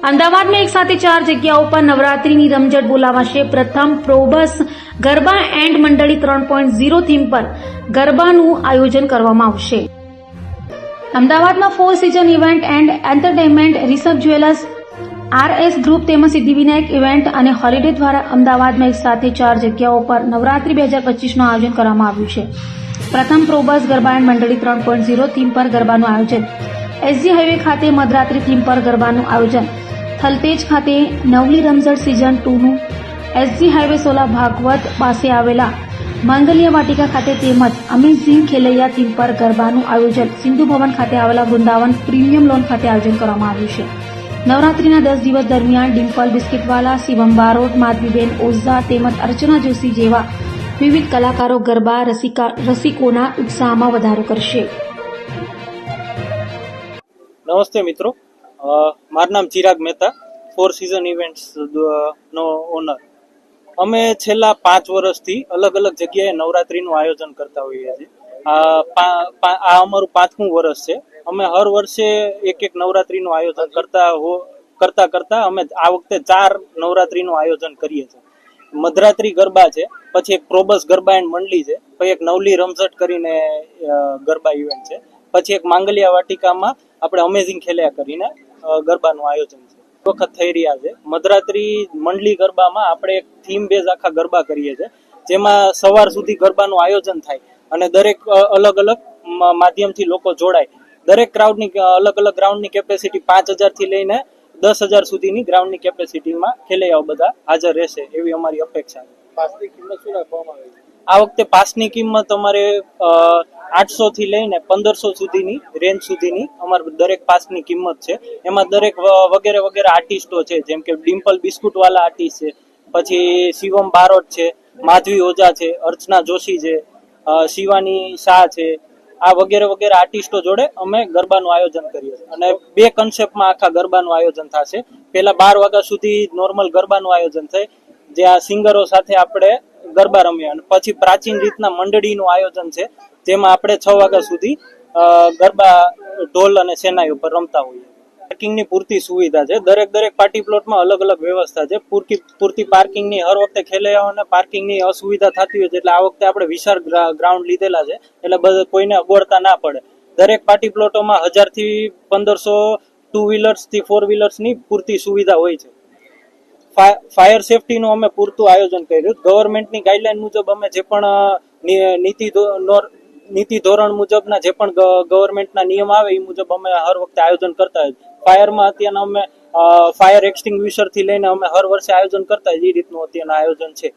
અમદાવાદમાં એક સાથે 4 જગ્યાઓ પર નવરાત્રીની રમઝટ બોલાવાશે. પ્રથમ પ્રોબસ ગરબા એન્ડ મંડળી 3.0 થીમ પર ગરબાનું આયોજન કરવામાં આવશે. અમદાવાદમાં 4 season event and entertainment, Rishabh jewellers, RS group તેમજ સિદ્ધિવિનાયક ઇવેન્ટ અને હોલિડે દ્વારા અમદાવાદમાં એક સાથે 4 જગ્યાઓ પર નવરાત્રી 2025નું આયોજન કરવામાં આવ્યું છે. પ્રથમ પ્રોબસ ગરબા એન્ડ મંડળી 3.0 થીમ પર ગરબાનું આયોજન, SG હાઈવે ખાતે મધરાત્રી થીમ પર ગરબાનું આયોજન, થલતેજ ખાતે નવલી રમઝટ સિઝન 2નું, SG હાઈવે સોલા ભાગવત પાસે આવેલા માંગલ્ય વાટિકા ખાતે તેમજ અમેઝિંગ ખેલૈયા થીમ પર ગરબાનું આયોજન સિંધુ ભવન ખાતે આવેલા વૃંદાવન પ્રીમિયમ લોન ખાતે આયોજન કરવામાં આવ્યું છે. નવરાત્રીના 10 દિવસ દરમિયાન ડિમ્પલ બિસ્કિટવાલા, શિવમ બારોટ, માધવીબેન ઓઝા તેમજ અર્ચના જોશી જેવા વિવિધ કલાકારો ગરબા રસિકોના ઉત્સાહમાં વધારો કરશે. નમસ્તે મિત્રો, મારું નામ ચિરાગ મહેતા, 4 સિઝન ઇવેન્ટ્સ નો ઓનર. અમે છેલ્લા 5 વર્ષથી અલગ અલગ જગ્યાએ નવરાત્રીનું આયોજન કરતા હોઈએ છીએ. આ અમારું 5મું વર્ષ છે. અમે હર વર્ષે એક નવરાત્રીનું આયોજન કરતા અમે આ વખતે 4 નવરાત્રીનું આયોજન કરીએ છીએ. મધરાત્રી ગરબા છે, પછી એક પ્રોબસ ગરબા એન્ડ મંડળી છે, પછી એક નવલી રમઝટ કરીને ગરબા ઇવેન્ટ છે, પછી એક માંગલિયા વાટિકામાં આપણે અમેઝિંગ ખેલ્યા કરીને ગરબાનું આયોજન છે. વખત થઈ રહ્યા છે. મધરાત્રી મંડળી ગરબામાં આપણે એક થીમ બેઝ આખા ગરબા કરીએ છીએ, જેમાં સવાર સુધી ગરબાનું આયોજન થાય અને દરેક અલગ અલગ માધ્યમથી લોકો જોડાય. દરેક ક્રાઉડની અલગ અલગ ગ્રાઉન્ડની કેપેસિટી 5000 થી લઈને 10,000 સુધીની ગ્રાઉન્ડની કેપેસિટીમાં ખેલૈયાઓ બધા હાજર રહેશે એવી અમારી અપેક્ષા છે. પાસની કિંમત શું રાખવામાં આવી છે? આ વખતે પાસની કિંમત અમારે 800 થી લઈને 1500 સુધીની રેન્જ સુધીની અમારી દરેક પાસની કિંમત છે. એમાં દરેક વગેરે વગેરે આર્ટિસ્ટો છે, જેમ કે ડિમ્પલ બિસ્કુટવાલા આર્ટિસ્ટ છે, પછી શિવમ બારોટ છે, માધવી ઓઝા છે, અર્ચના જોશી છે, શિવાની શાહ છે, આ વગેરે વગેરે આર્ટિસ્ટો જોડે અમે ગરબાનું આયોજન કરીએ છીએ. અને 2 કન્સેપ્ટમાં આખા ગરબાનું આયોજન થશે. પહેલા 12 વાગ્યા સુધી નોર્મલ ગરબાનું આયોજન થાય, જ્યાં સિંગરો સાથે આપણે ગરબા રમીએ, અને પછી પ્રાચીન રીતના મંડળીનું આયોજન છે, જેમાં આપણે 6 વાગ્યા સુધી ગરબા ઢોલ અને શેનાઈ ઉપર રમતા હોઈએ. પાર્કિંગની પૂરતી સુવિધા છે. દરેક પાર્ટી પ્લોટમાં અલગ અલગ વ્યવસ્થા છે. પૂરતી પાર્કિંગની હર વખતે ખેલૈયાઓને પાર્કિંગની અસુવિધા થતી હોય છે, એટલે આ વખતે આપણે વિશાળ ગ્રાઉન્ડ લીધેલા છે, એટલે કોઈને અગવડતા ના પડે. દરેક પાર્ટી પ્લોટોમાં 1000 થી 1500 2 વ્હીલર્સ થી 4 વ્હીલર્સની પૂરતી સુવિધા હોય છે. ફાયર સેફટીનું અમે પૂરતું આયોજન કર્યું. ગવર્મેન્ટની ગાઈડલાઈન મુજબ અમે જે પણ નીતિ ધોરણ મુજબના જે પણ ગવર્મેન્ટના નિયમ આવે એ મુજબ અમે હર વખતે આયોજન કરતા હોય. ફાયરમાં અત્યારના અમે ફાયર એક્સટિંગ્વિશર થી લઈને અમે હર વર્ષે આયોજન કરતા હોય, એ રીતનું અત્યારનું આયોજન છે.